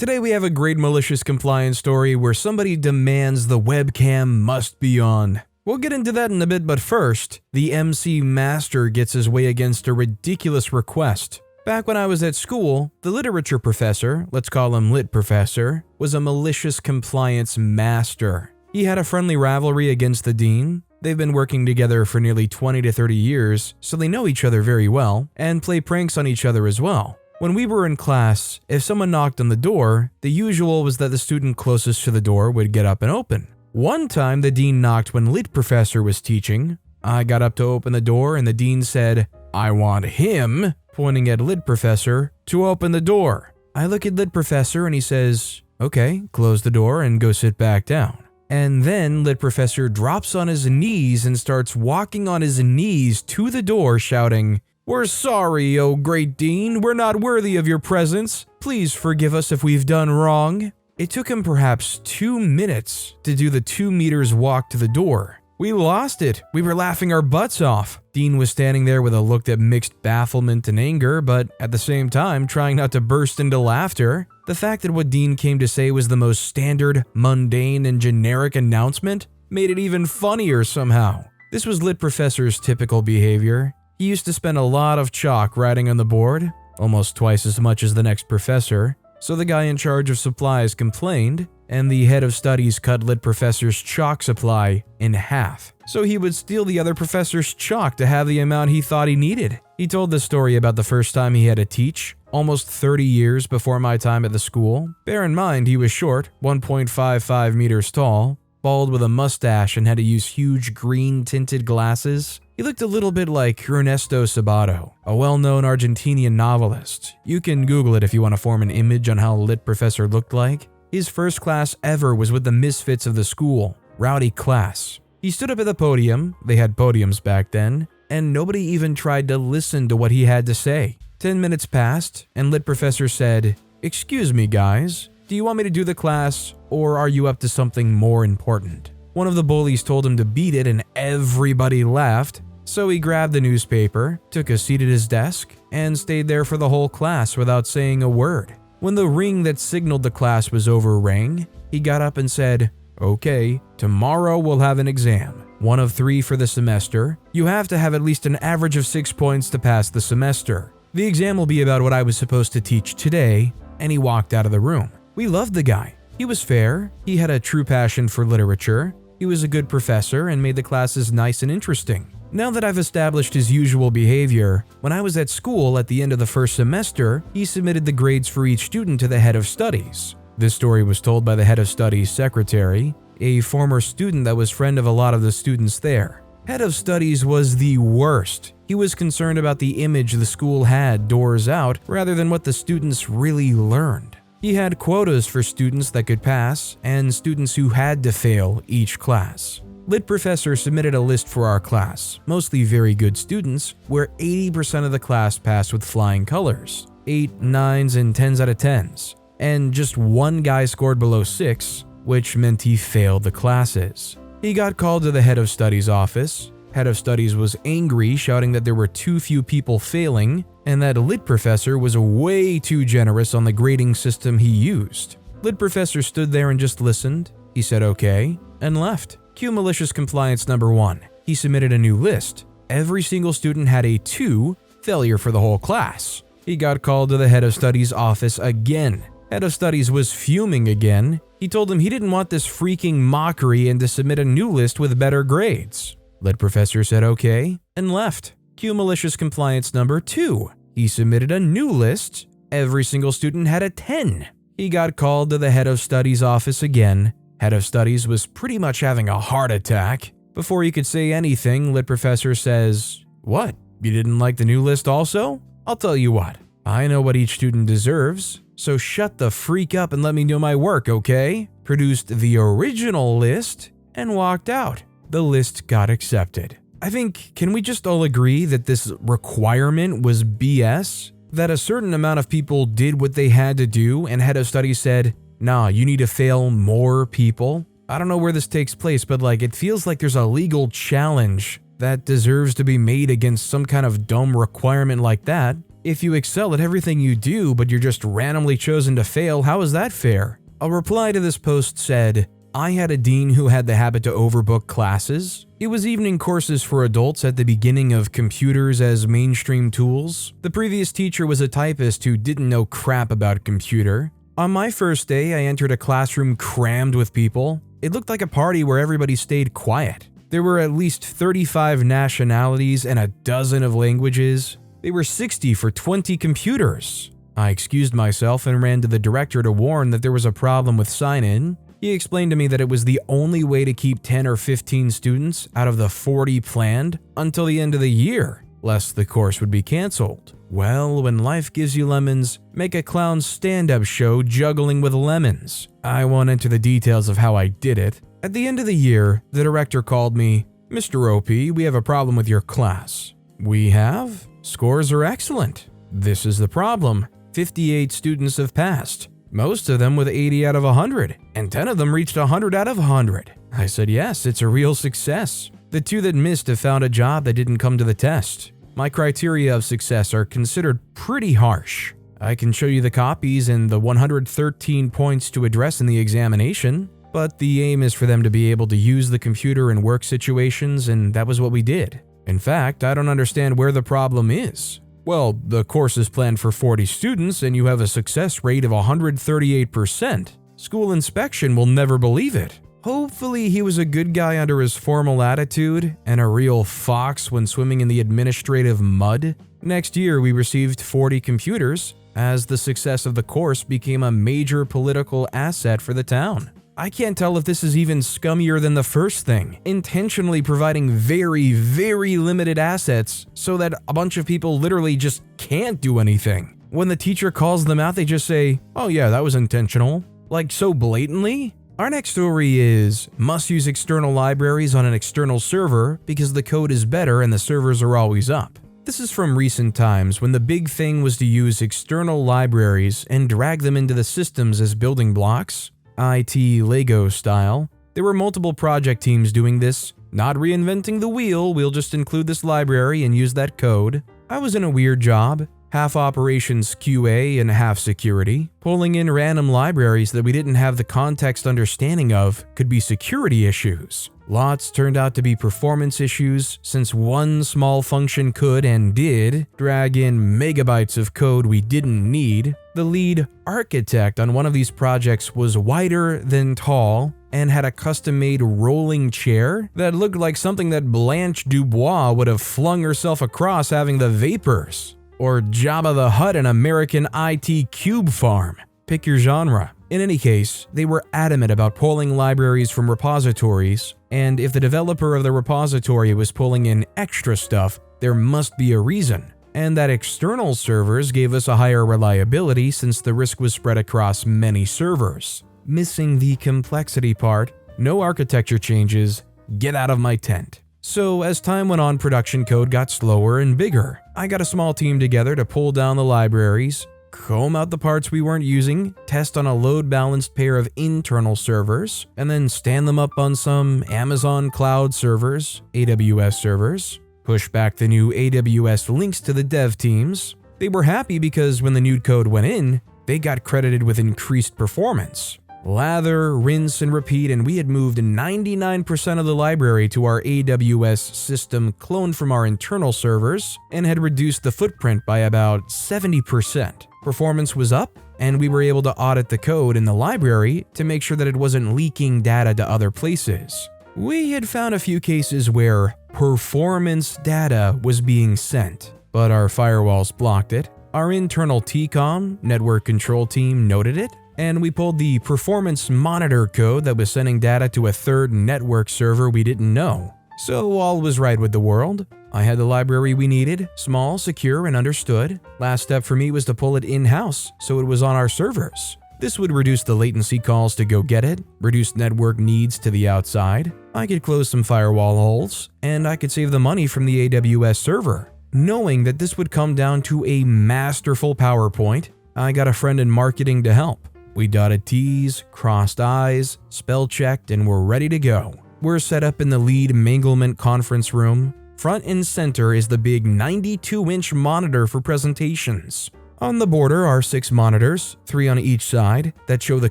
Today we have a great malicious compliance story where somebody demands the webcam must be on. We'll get into that in a bit, but first, the MC Master gets his way against a ridiculous request. Back when I was at school, the literature professor, let's call him Lit Professor, was a malicious compliance master. He had a friendly rivalry against the dean. They've been working together for nearly 20 to 30 years, so they know each other very well, and play pranks on each other as well. When we were in class, if someone knocked on the door, the usual was that the student closest to the door would get up and open. One time, the dean knocked when Lit Professor was teaching. I got up to open the door and the dean said, "I want him," pointing at Lit Professor, "to open the door." I look at Lit Professor and he says, "Okay, close the door and go sit back down." And then Lit Professor drops on his knees and starts walking on his knees to the door shouting, "We're sorry, oh great dean, we're not worthy of your presence. Please forgive us if we've done wrong." It took him perhaps 2 minutes to do the 2 meters walk to the door. We lost it. We were laughing our butts off. Dean was standing there with a look that mixed bafflement and anger, but at the same time trying not to burst into laughter. The fact that what Dean came to say was the most standard, mundane, and generic announcement made it even funnier somehow. This was Lit Professor's typical behavior. He used to spend a lot of chalk writing on the board, almost twice as much as the next professor, so the guy in charge of supplies complained, and the head of studies cut Lit Professor's chalk supply in half. So he would steal the other professor's chalk to have the amount he thought he needed. He told this story about the first time he had to teach, almost 30 years before my time at the school. Bear in mind he was short, 1.55 meters tall, bald with a mustache and had to use huge green-tinted glasses. He looked a little bit like Ernesto Sabato, a well-known Argentinian novelist. You can Google it if you want to form an image on how Lit Professor looked like. His first class ever was with the misfits of the school, rowdy class. He stood up at the podium, they had podiums back then, and nobody even tried to listen to what he had to say. 10 minutes passed, and Lit Professor said, "Excuse me guys, do you want me to do the class, or are you up to something more important?" One of the bullies told him to beat it and everybody laughed, so he grabbed the newspaper, took a seat at his desk, and stayed there for the whole class without saying a word. When the ring that signaled the class was over rang, he got up and said, "Okay, tomorrow we'll have an exam. 1 of 3 for the semester. You have to have at least an average of 6 points to pass the semester. The exam will be about what I was supposed to teach today," and he walked out of the room. We loved the guy. He was fair, he had a true passion for literature, he was a good professor and made the classes nice and interesting. Now that I've established his usual behavior, when I was at school at the end of the first semester, he submitted the grades for each student to the head of studies. This story was told by the head of studies secretary, a former student that was friend of a lot of the students there. Head of studies was the worst. He was concerned about the image the school had doors out rather than what the students really learned. He had quotas for students that could pass and students who had to fail each class. Lit Professor submitted a list for our class, mostly very good students, where 80% of the class passed with flying colors, 8, 9s, and 10s out of 10s, and just one guy scored below 6, which meant he failed the classes. He got called to the head of studies office. Head of studies was angry, shouting that there were too few people failing, and that Lit Professor was way too generous on the grading system he used. Lit Professor stood there and just listened. He said okay, and left. Cue malicious compliance number 1. He submitted a new list. Every single student had a 2, failure for the whole class. He got called to the head of studies office again. Head of studies was fuming again. He told him he didn't want this freaking mockery and to submit a new list with better grades. Lit Professor said okay, and left. Cue malicious compliance number 2. He submitted a new list. Every single student had a 10. He got called to the head of studies office again. Head of studies was pretty much having a heart attack. Before he could say anything, Lit Professor says, "What? You didn't like the new list also? I'll tell you what. I know what each student deserves, so shut the freak up and let me do my work, okay?" Produced the original list and walked out. The list got accepted. I think, can we just all agree that this requirement was BS? That a certain amount of people did what they had to do and head of studies said, "Nah, you need to fail more people"? I don't know where this takes place, but it feels like there's a legal challenge that deserves to be made against some kind of dumb requirement like that. If you excel at everything you do, but you're just randomly chosen to fail, how is that fair? A reply to this post said, I had a dean who had the habit to overbook classes. It was evening courses for adults at the beginning of computers as mainstream tools. The previous teacher was a typist who didn't know crap about computer. On my first day, I entered a classroom crammed with people. It looked like a party where everybody stayed quiet. There were at least 35 nationalities and a dozen of languages. They were 60 for 20 computers. I excused myself and ran to the director to warn that there was a problem with sign-in. He explained to me that it was the only way to keep 10 or 15 students out of the 40 planned until the end of the year, lest the course would be canceled. Well, when life gives you lemons, make a clown stand-up show juggling with lemons. I won't enter the details of how I did it. At the end of the year, the director called me, Mr. OP, we have a problem with your class. We have? Scores are excellent. This is the problem. 58 students have passed. Most of them with 80 out of 100, and 10 of them reached 100 out of 100. I said, yes, it's a real success. The 2 that missed have found a job that didn't come to the test. My criteria of success are considered pretty harsh. I can show you the copies and the 113 points to address in the examination, but the aim is for them to be able to use the computer in work situations, and that was what we did. In fact, I don't understand where the problem is. Well, the course is planned for 40 students and you have a success rate of 138%. School inspection will never believe it. Hopefully he was a good guy under his formal attitude and a real fox when swimming in the administrative mud. Next year we received 40 computers as the success of the course became a major political asset for the town. I can't tell if this is even scummier than the first thing, intentionally providing very, very limited assets so that a bunch of people literally just can't do anything. When the teacher calls them out, they just say, oh yeah, that was intentional. Like so blatantly? Our next story is, must use external libraries on an external server because the code is better and the servers are always up. This is from recent times when the big thing was to use external libraries and drag them into the systems as building blocks. IT Lego style. There were multiple project teams doing this, not reinventing the wheel, we'll just include this library and use that code. I was in a weird job, half operations QA and half security. Pulling in random libraries that we didn't have the context understanding of could be security issues. Lots turned out to be performance issues since one small function could and did drag in megabytes of code we didn't need. The lead architect on one of these projects was wider than tall and had a custom-made rolling chair that looked like something that Blanche Dubois would have flung herself across having the vapors. Or Jabba the Hutt in American IT Cube Farm. Pick your genre. In any case, they were adamant about pulling libraries from repositories, and if the developer of the repository was pulling in extra stuff, there must be a reason. And that external servers gave us a higher reliability since the risk was spread across many servers. Missing the complexity part, no architecture changes, get out of my tent. So as time went on, production code got slower and bigger. I got a small team together to pull down the libraries, comb out the parts we weren't using, test on a load-balanced pair of internal servers, and then stand them up on some Amazon cloud servers, AWS servers, push back the new AWS links to the dev teams. They were happy because when the new code went in, they got credited with increased performance. Lather, rinse, and repeat, and we had moved 99% of the library to our AWS system cloned from our internal servers and had reduced the footprint by about 70%. Performance was up, and we were able to audit the code in the library to make sure that it wasn't leaking data to other places. We had found a few cases where performance data was being sent, but our firewalls blocked it. Our internal TCOM, network control team, noted it, and we pulled the performance monitor code that was sending data to a third network server we didn't know. So all was right with the world. I had the library we needed, small, secure, and understood. Last step for me was to pull it in-house, so it was on our servers. This would reduce the latency calls to go get it, reduce network needs to the outside. I could close some firewall holes, and I could save the money from the AWS server. Knowing that this would come down to a masterful PowerPoint, I got a friend in marketing to help. We dotted T's, crossed I's, spell checked, and we're ready to go. We're set up in the lead manglement conference room. Front and center is the big 92-inch monitor for presentations. On the border are 6 monitors, 3 on each side, that show the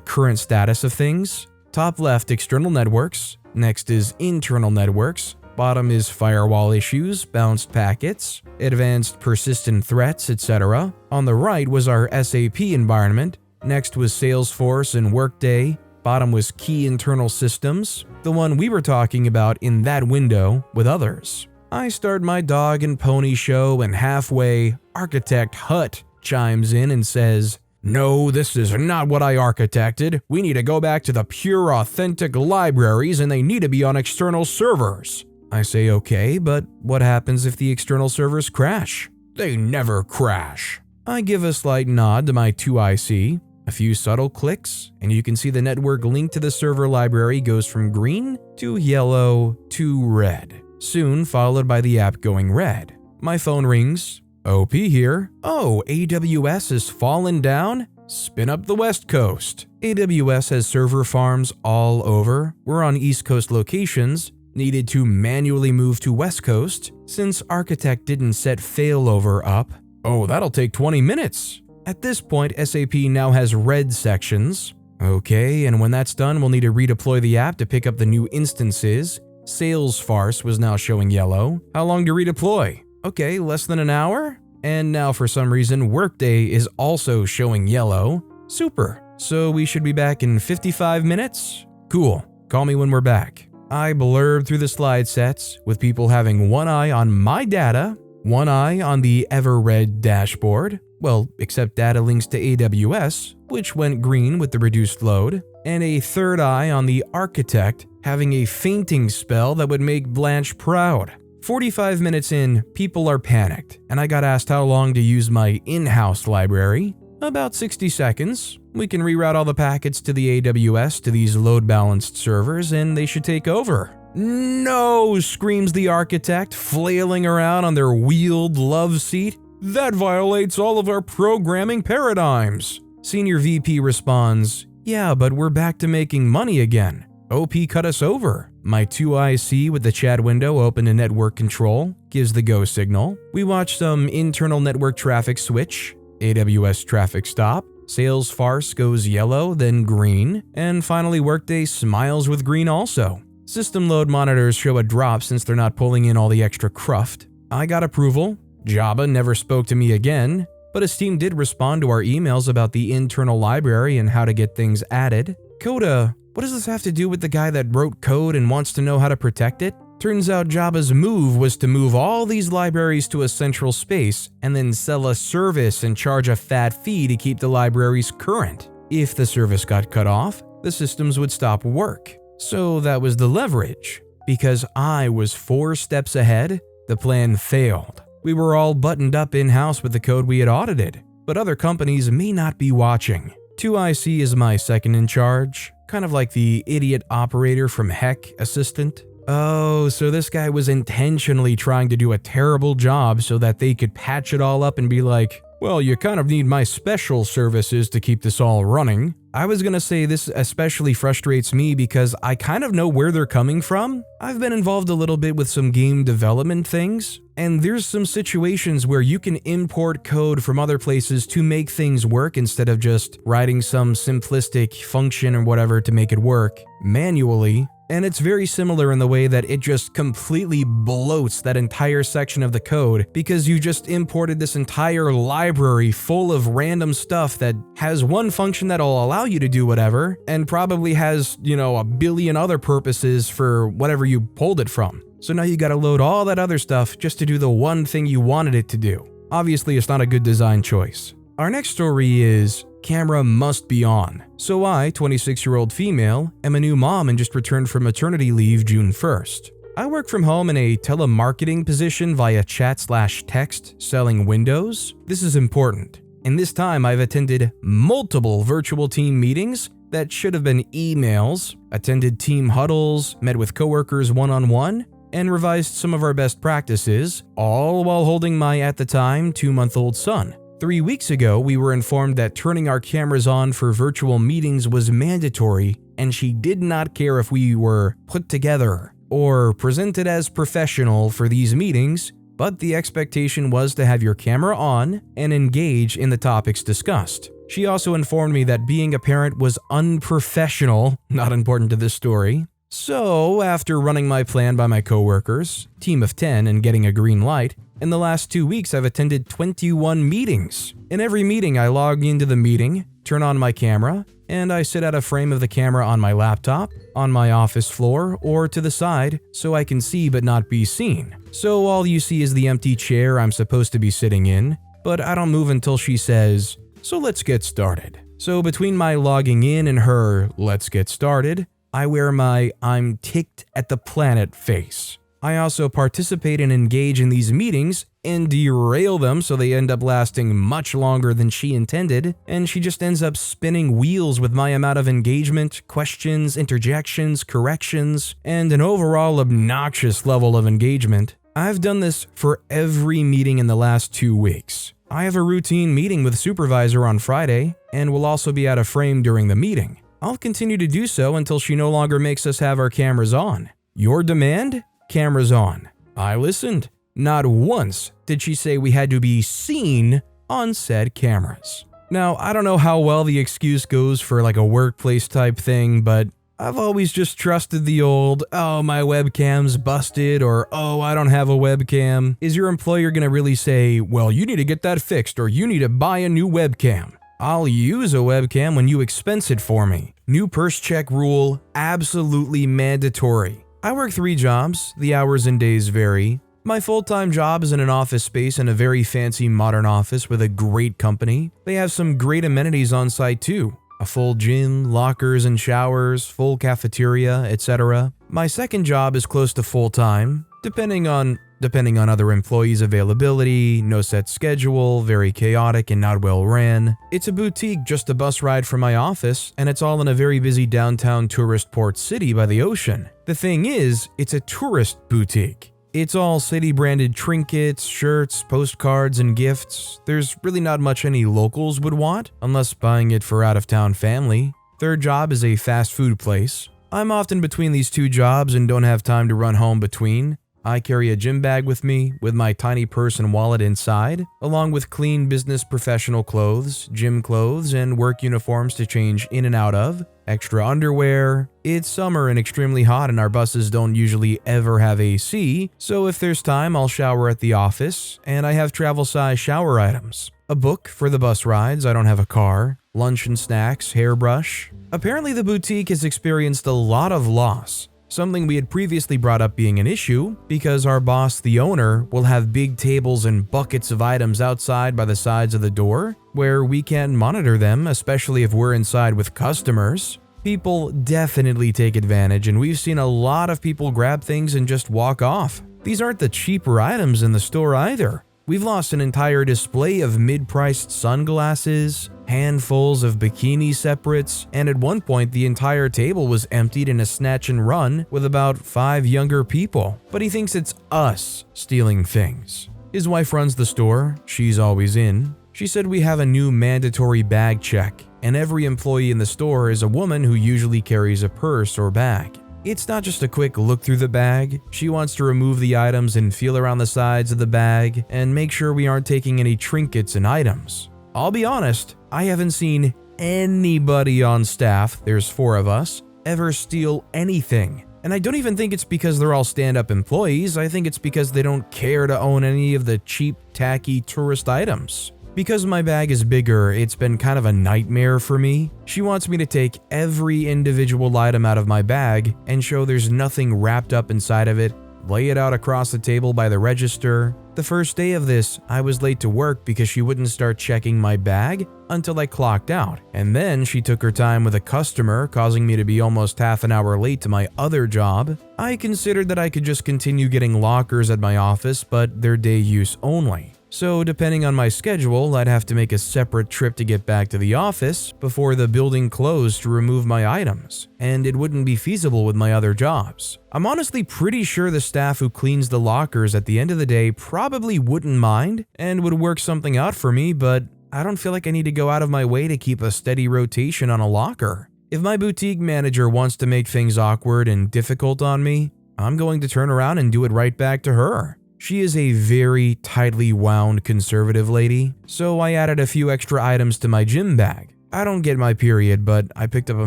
current status of things. Top left, external networks. Next is internal networks. Bottom is firewall issues, bounced packets, advanced persistent threats, etc. On the right was our SAP environment. Next was Salesforce and Workday. Bottom was key internal systems, the one we were talking about in that window with others. I start my dog and pony show, and halfway, Architect Hut chimes in and says, "No, this is not what I architected. We need to go back to the pure, authentic libraries, and they need to be on external servers." I say, okay, but what happens if the external servers crash? They never crash. I give a slight nod to my 2IC, a few subtle clicks, and you can see the network link to the server library goes from green to yellow to red, soon followed by the app going red. My phone rings. OP here. Oh, AWS has fallen down? Spin up the West Coast. AWS has server farms all over. We're on East Coast locations. Needed to manually move to West Coast since Architect didn't set failover up. Oh, that'll take 20 minutes. At this point, SAP now has red sections. Okay, and when that's done, we'll need to redeploy the app to pick up the new instances. Salesforce was now showing yellow. How long to redeploy? Okay, less than an hour? And now for some reason, Workday is also showing yellow. Super. So we should be back in 55 minutes? Cool. Call me when we're back. I blurred through the slide sets, with people having one eye on my data, one eye on the ever-red dashboard, well, except data links to AWS, which went green with the reduced load, and a third eye on the architect having a fainting spell that would make Blanche proud. 45 minutes in, people are panicked, and I got asked how long to use my in-house library. About 60 seconds. We can reroute all the packets to the AWS to these load-balanced servers, and they should take over. No, screams the architect, flailing around on their wheeled love seat. That violates all of our programming paradigms. Senior VP responds, yeah, but we're back to making money again. OP cut us over. My 2IC with the chat window open to network control gives the go signal. We watch some internal network traffic switch, AWS traffic stop, Salesforce goes yellow, then green, and finally Workday smiles with green also. System load monitors show a drop since they're not pulling in all the extra cruft. I got approval. Java never spoke to me again, but his team did respond to our emails about the internal library and how to get things added. Coda, what does this have to do with the guy that wrote code and wants to know how to protect it? Turns out Java's move was to move all these libraries to a central space and then sell a service and charge a fat fee to keep the libraries current. If the service got cut off, the systems would stop work. So that was the leverage. Because I was 4 steps ahead, the plan failed. We were all buttoned up in-house with the code we had audited, but other companies may not be watching. 2IC is my second in charge, kind of like the idiot operator from Heck Assistant. Oh, so this guy was intentionally trying to do a terrible job so that they could patch it all up and be like, well, you kind of need my special services to keep this all running. I was gonna say this especially frustrates me because I kind of know where they're coming from. I've been involved a little bit with some game development things, and there's some situations where you can import code from other places to make things work instead of just writing some simplistic function or whatever to make it work manually. And it's very similar in the way that it just completely bloats that entire section of the code because you just imported this entire library full of random stuff that has one function that'll allow you to do whatever and probably has, a billion other purposes for whatever you pulled it from. So now you gotta load all that other stuff just to do the one thing you wanted it to do. Obviously, it's not a good design choice. Our next story is camera must be on. So I, 26-year-old female, am a new mom and just returned from maternity leave June 1st. I work from home in a telemarketing position via chat/text selling Windows. This is important. In this time, I've attended multiple virtual team meetings that should have been emails, attended team huddles, met with coworkers one-on-one, and revised some of our best practices, all while holding my, at the time, 2-month-old son. 3 weeks ago, we were informed that turning our cameras on for virtual meetings was mandatory, and she did not care if we were put together. or presented as professional for these meetings, but the expectation was to have your camera on and engage in the topics discussed. She also informed me that being a parent was unprofessional, not important to this story. So, after running my plan by my coworkers, team of 10, and getting a green light, in the last 2 weeks I've attended 21 meetings. In every meeting I log into the meeting, turn on my camera, and I sit at a frame of the camera on my laptop, on my office floor, or to the side so I can see but not be seen. So all you see is the empty chair I'm supposed to be sitting in, but I don't move until she says, "So let's get started." So between my logging in and her "let's get started," I wear my "I'm ticked at the planet" face. I also participate and engage in these meetings and derail them so they end up lasting much longer than she intended, and she just ends up spinning wheels with my amount of engagement, questions, interjections, corrections, and an overall obnoxious level of engagement. I've done this for every meeting in the last 2 weeks. I have a routine meeting with supervisor on Friday, and will also be out of frame during the meeting. I'll continue to do so until she no longer makes us have our cameras on. Your demand? Cameras on. I listened. Not once did she say we had to be seen on said cameras. Now, I don't know how well the excuse goes for like a workplace type thing, but I've always just trusted the old, "Oh, my webcam's busted," or "Oh, I don't have a webcam." Is your employer gonna really say, "Well, you need to get that fixed," or "You need to buy a new webcam"? I'll use a webcam when you expense it for me. New purse check rule, absolutely mandatory. I work 3 jobs, the hours and days vary. My full-time job is in an office space in a very fancy modern office with a great company. They have some great amenities on site too. A full gym, lockers and showers, full cafeteria, etc. My second job is close to full-time, depending on other employees' availability, no set schedule, very chaotic and not well ran. It's a boutique just a bus ride from my office, and it's all in a very busy downtown tourist port city by the ocean. The thing is, it's a tourist boutique. It's all city-branded trinkets, shirts, postcards, and gifts. There's really not much any locals would want, unless buying it for out-of-town family. Third job is a fast food place. I'm often between these 2 jobs and don't have time to run home between. I carry a gym bag with me, with my tiny purse and wallet inside, along with clean business professional clothes, gym clothes, and work uniforms to change in and out of, extra underwear. It's summer and extremely hot, and our buses don't usually ever have AC, so if there's time, I'll shower at the office, and I have travel-size shower items. A book for the bus rides, I don't have a car, lunch and snacks, hairbrush. Apparently the boutique has experienced a lot of loss. Something we had previously brought up being an issue, because our boss, the owner, will have big tables and buckets of items outside by the sides of the door, where we can't monitor them, especially if we're inside with customers. People definitely take advantage, and we've seen a lot of people grab things and just walk off. These aren't the cheaper items in the store either. We've lost an entire display of mid-priced sunglasses, handfuls of bikini separates, and at one point the entire table was emptied in a snatch and run with about 5 younger people. But he thinks it's us stealing things. His wife runs the store, she's always in. She said we have a new mandatory bag check, and every employee in the store is a woman who usually carries a purse or bag. It's not just a quick look through the bag. She wants to remove the items and feel around the sides of the bag and make sure we aren't taking any trinkets and items. I'll be honest, I haven't seen anybody on staff, there's 4 of us, ever steal anything. And I don't even think it's because they're all stand-up employees. I think it's because they don't care to own any of the cheap, tacky tourist items. Because my bag is bigger, it's been kind of a nightmare for me. She wants me to take every individual item out of my bag and show there's nothing wrapped up inside of it, lay it out across the table by the register. The first day of this, I was late to work because she wouldn't start checking my bag until I clocked out. And then she took her time with a customer, causing me to be almost half an hour late to my other job. I considered that I could just continue getting lockers at my office, but they're day use only. So depending on my schedule, I'd have to make a separate trip to get back to the office before the building closed to remove my items, and it wouldn't be feasible with my other jobs. I'm honestly pretty sure the staff who cleans the lockers at the end of the day probably wouldn't mind and would work something out for me, but I don't feel like I need to go out of my way to keep a steady rotation on a locker. If my boutique manager wants to make things awkward and difficult on me, I'm going to turn around and do it right back to her. She is a very tightly wound conservative lady, so I added a few extra items to my gym bag. I don't get my period, but I picked up a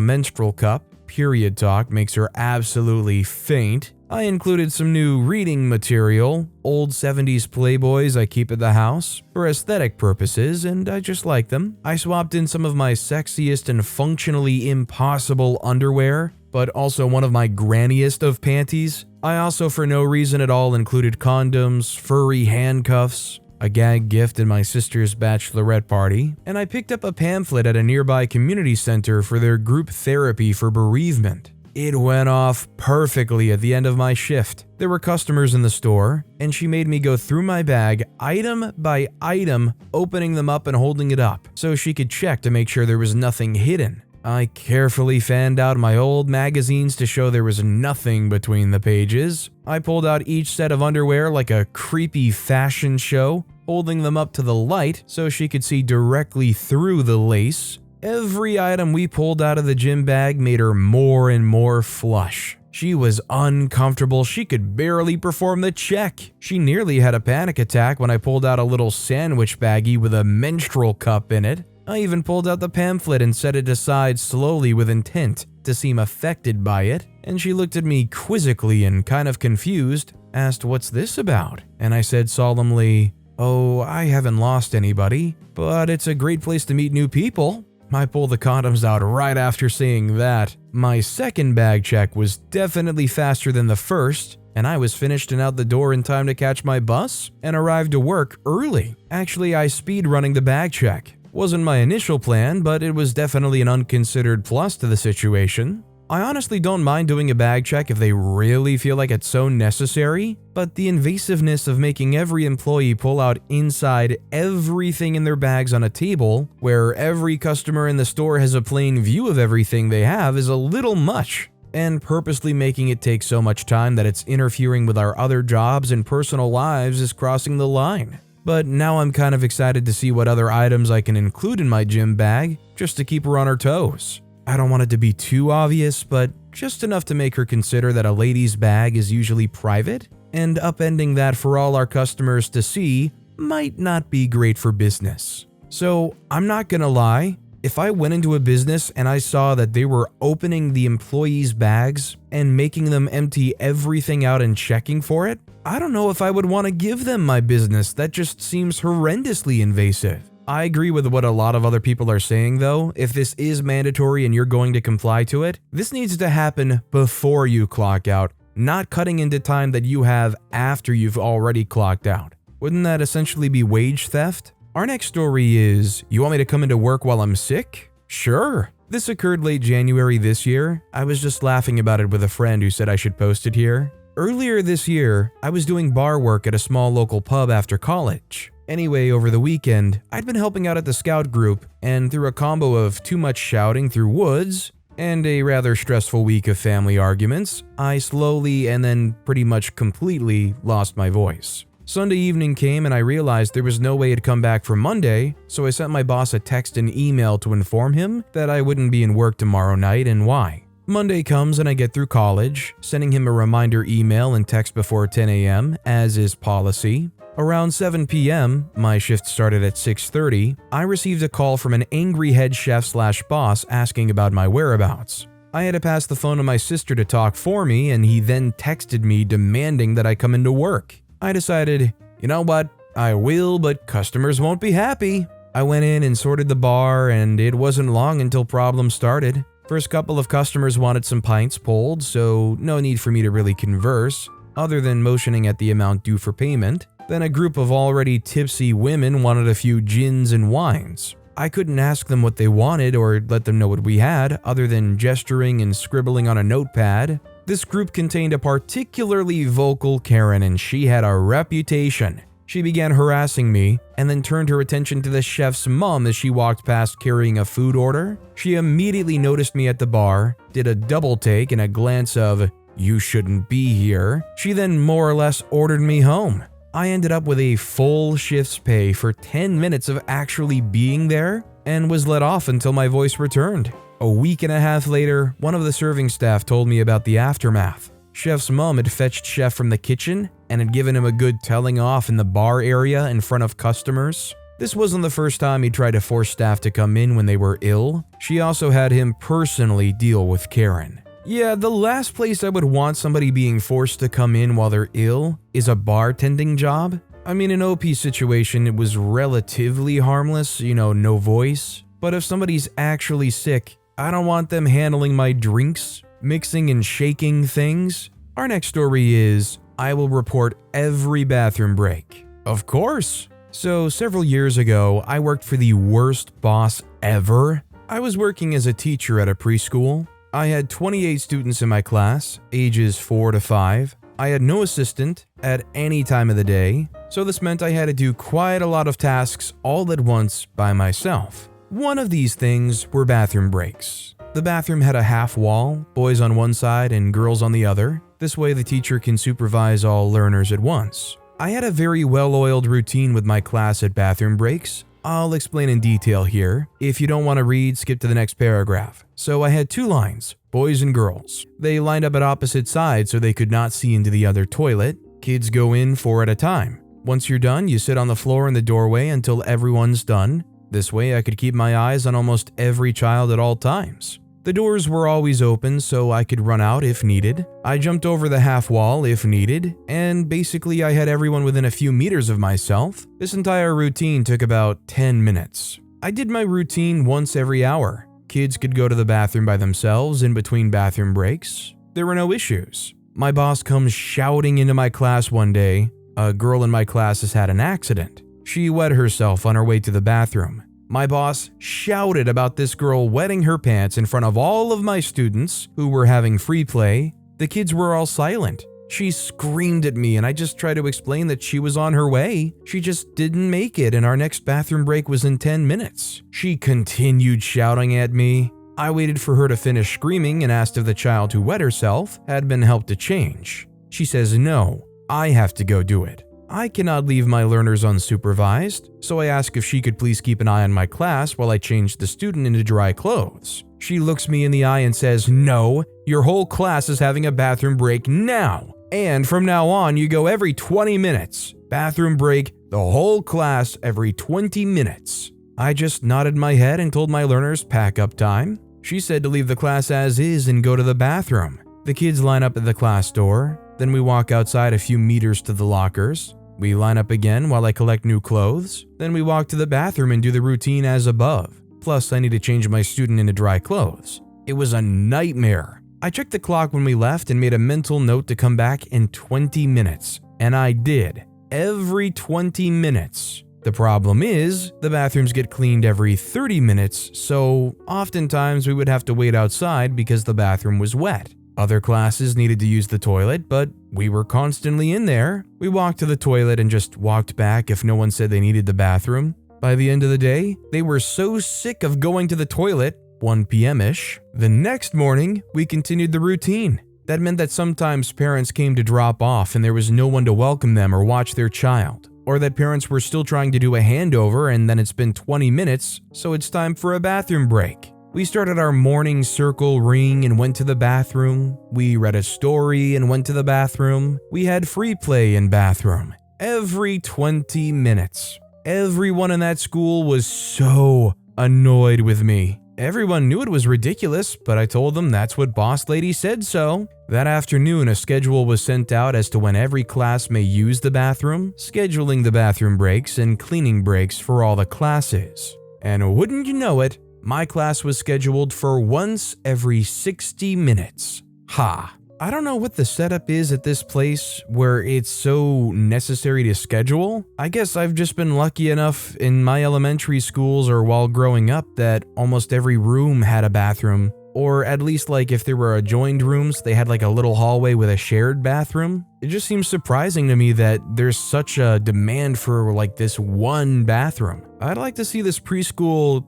menstrual cup. Period talk makes her absolutely faint. I included some new reading material, old 70s Playboys I keep at the house for aesthetic purposes, and I just like them. I swapped in some of my sexiest and functionally impossible underwear, but also one of my granniest of panties. I also, for no reason at all, included condoms, furry handcuffs, a gag gift in my sister's bachelorette party, and I picked up a pamphlet at a nearby community center for their group therapy for bereavement. It went off perfectly at the end of my shift. There were customers in the store, and she made me go through my bag item by item, opening them up and holding it up so she could check to make sure there was nothing hidden. I carefully fanned out my old magazines to show there was nothing between the pages. I pulled out each set of underwear like a creepy fashion show, holding them up to the light so she could see directly through the lace. Every item we pulled out of the gym bag made her more and more flush. She was uncomfortable. She could barely perform the check. She nearly had a panic attack when I pulled out a little sandwich baggie with a menstrual cup in it. I even pulled out the pamphlet and set it aside slowly with intent to seem affected by it, and she looked at me quizzically and kind of confused, asked, "What's this about?" And I said solemnly, "Oh, I haven't lost anybody, but it's a great place to meet new people." I pulled the condoms out right after saying that. My second bag check was definitely faster than the first, and I was finished and out the door in time to catch my bus and arrived to work early. Actually, I speed running the bag check. Wasn't my initial plan, but it was definitely an unconsidered plus to the situation. I honestly don't mind doing a bag check if they really feel like it's so necessary, but the invasiveness of making every employee pull out inside everything in their bags on a table, where every customer in the store has a plain view of everything they have, is a little much, and purposely making it take so much time that it's interfering with our other jobs and personal lives is crossing the line. But now I'm kind of excited to see what other items I can include in my gym bag, just to keep her on her toes. I don't want it to be too obvious, but just enough to make her consider that a lady's bag is usually private, and upending that for all our customers to see might not be great for business. So I'm not gonna lie, if I went into a business and I saw that they were opening the employees' bags and making them empty everything out and checking for it, I don't know if I would want to give them my business. That just seems horrendously invasive. I agree with what a lot of other people are saying though. If this is mandatory and you're going to comply to it, this needs to happen before you clock out, not cutting into time that you have after you've already clocked out. Wouldn't that essentially be wage theft? Our next story is, you want me to come into work while I'm sick? Sure. This occurred late January this year. I was just laughing about it with a friend who said I should post it here. Earlier this year, I was doing bar work at a small local pub after college. Anyway, over the weekend, I'd been helping out at the scout group, and through a combo of too much shouting through woods and a rather stressful week of family arguments, I slowly and then pretty much completely lost my voice. Sunday evening came and I realized there was no way to come back for Monday, so I sent my boss a text and email to inform him that I wouldn't be in work tomorrow night and why. Monday comes and I get through college, sending him a reminder email and text before 10 a.m., as is policy. Around 7 p.m., my shift started at 6:30, I received a call from an angry head chef/boss asking about my whereabouts. I had to pass the phone to my sister to talk for me, and he then texted me demanding that I come into work. I decided, you know what, I will, but customers won't be happy. I went in and sorted the bar, and it wasn't long until problems started. First couple of customers wanted some pints pulled, so no need for me to really converse, other than motioning at the amount due for payment. Then a group of already tipsy women wanted a few gins and wines. I couldn't ask them what they wanted or let them know what we had, other than gesturing and scribbling on a notepad. This group contained a particularly vocal Karen, and she had a reputation. She began harassing me, and then turned her attention to the chef's mom as she walked past carrying a food order. She immediately noticed me at the bar, did a double take and a glance of, "You shouldn't be here." She then more or less ordered me home. I ended up with a full shift's pay for 10 minutes of actually being there, and was let off until my voice returned. A week and a half later, one of the serving staff told me about the aftermath. Chef's mom had fetched Chef from the kitchen and had given him a good telling off in the bar area in front of customers. This wasn't the first time he tried to force staff to come in when they were ill. She also had him personally deal with Karen. Yeah, the last place I would want somebody being forced to come in while they're ill is a bartending job. I mean, in OP's situation, it was relatively harmless, no voice. But if somebody's actually sick, I don't want them handling my drinks, mixing and shaking things. Our next story is, I will report every bathroom break. Of course. So several years ago, I worked for the worst boss ever. I was working as a teacher at a preschool. I had 28 students in my class, ages 4 to 5. I had no assistant at any time of the day, so this meant I had to do quite a lot of tasks all at once by myself. One of these things were bathroom breaks. The bathroom had a half wall, boys on one side and girls on the other. This way the teacher can supervise all learners at once. I had a very well-oiled routine with my class at bathroom breaks. I'll explain in detail here. If you don't want to read, skip to the next paragraph. So I had 2 lines, boys and girls. They lined up at opposite sides so they could not see into the other toilet. Kids go in 4 at a time. Once you're done, you sit on the floor in the doorway until everyone's done. This way I could keep my eyes on almost every child at all times. The doors were always open so I could run out if needed. I jumped over the half wall if needed, and basically I had everyone within a few meters of myself. This entire routine took about 10 minutes. I did my routine once every hour. Kids could go to the bathroom by themselves in between bathroom breaks. There were no issues. My boss comes shouting into my class one day. A girl in my class has had an accident. She wet herself on her way to the bathroom. My boss shouted about this girl wetting her pants in front of all of my students who were having free play. The kids were all silent. She screamed at me and I just tried to explain that she was on her way. She just didn't make it and our next bathroom break was in 10 minutes. She continued shouting at me. I waited for her to finish screaming and asked if the child who wet herself had been helped to change. She says no, I have to go do it. I cannot leave my learners unsupervised, so I ask if she could please keep an eye on my class while I change the student into dry clothes. She looks me in the eye and says, "No, your whole class is having a bathroom break now. And from now on, you go every 20 minutes. Bathroom break, the whole class every 20 minutes." I just nodded my head and told my learners pack up time. She said to leave the class as is and go to the bathroom. The kids line up at the class door. Then we walk outside a few meters to the lockers. We line up again while I collect new clothes. Then we walk to the bathroom and do the routine as above. Plus, I need to change my student into dry clothes. It was a nightmare. I checked the clock when we left and made a mental note to come back in 20 minutes. And I did. Every 20 minutes. The problem is, the bathrooms get cleaned every 30 minutes, so oftentimes we would have to wait outside because the bathroom was wet. Other classes needed to use the toilet, but we were constantly in there. We walked to the toilet and just walked back if no one said they needed the bathroom. By the end of the day, they were so sick of going to the toilet, 1 p.m.-ish. The next morning, we continued the routine. That meant that sometimes parents came to drop off and there was no one to welcome them or watch their child. Or that parents were still trying to do a handover and then it's been 20 minutes, so it's time for a bathroom break. We started our morning circle ring and went to the bathroom. We read a story and went to the bathroom. We had free play in bathroom. Every 20 minutes. Everyone in that school was so annoyed with me. Everyone knew it was ridiculous, but I told them that's what boss lady said so. That afternoon, a schedule was sent out as to when every class may use the bathroom, scheduling the bathroom breaks and cleaning breaks for all the classes. And wouldn't you know it, my class was scheduled for once every 60 minutes. Ha! I don't know what the setup is at this place where it's so necessary to schedule. I guess I've just been lucky enough in my elementary schools or while growing up that almost every room had a bathroom. Or at least like if there were adjoined rooms, they had like a little hallway with a shared bathroom. It just seems surprising to me that there's such a demand for like this one bathroom. I'd like to see this preschool,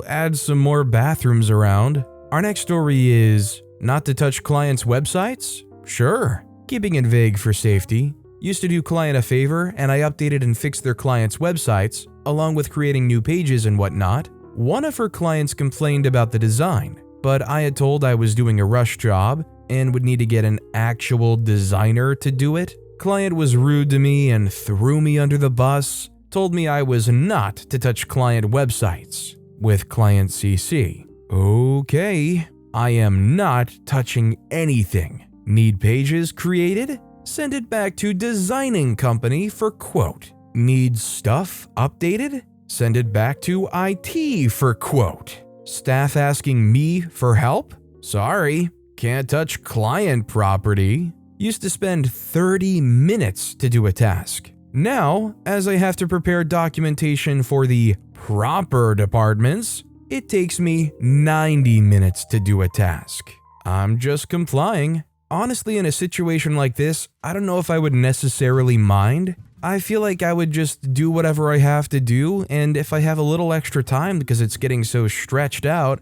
add some more bathrooms around. Our next story is not to touch clients' websites? Sure. Keeping it vague for safety. Used to do client a favor and I updated and fixed their clients' websites, along with creating new pages and whatnot. One of her clients complained about the design, but I had told I was doing a rush job and would need to get an actual designer to do it. Client was rude to me and threw me under the bus, told me I was not to touch client websites with client CC. Okay, I am not touching anything. Need pages created? Send it back to designing company for quote. Need stuff updated? Send it back to IT for quote. Staff asking me for help? Sorry, can't touch client property. Used to spend 30 minutes to do a task. Now, as I have to prepare documentation for the proper departments, it takes me 90 minutes to do a task. I'm just complying. Honestly, in a situation like this, I don't know if I would necessarily mind. I feel like I would just do whatever I have to do, and if I have a little extra time because it's getting so stretched out,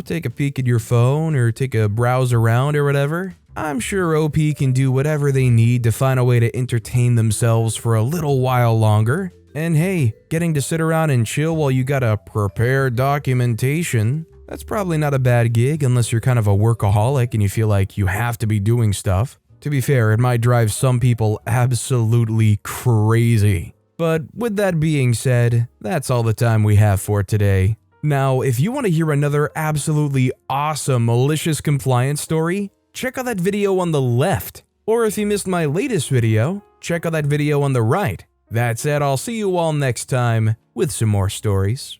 take a peek at your phone or take a browse around or whatever. I'm sure OP can do whatever they need to find a way to entertain themselves for a little while longer. And hey, getting to sit around and chill while you gotta prepare documentation, that's probably not a bad gig unless you're kind of a workaholic and you feel like you have to be doing stuff. To be fair, it might drive some people absolutely crazy. But with that being said, that's all the time we have for today. Now, if you want to hear another absolutely awesome malicious compliance story, check out that video on the left. Or if you missed my latest video, check out that video on the right. That said, I'll see you all next time with some more stories.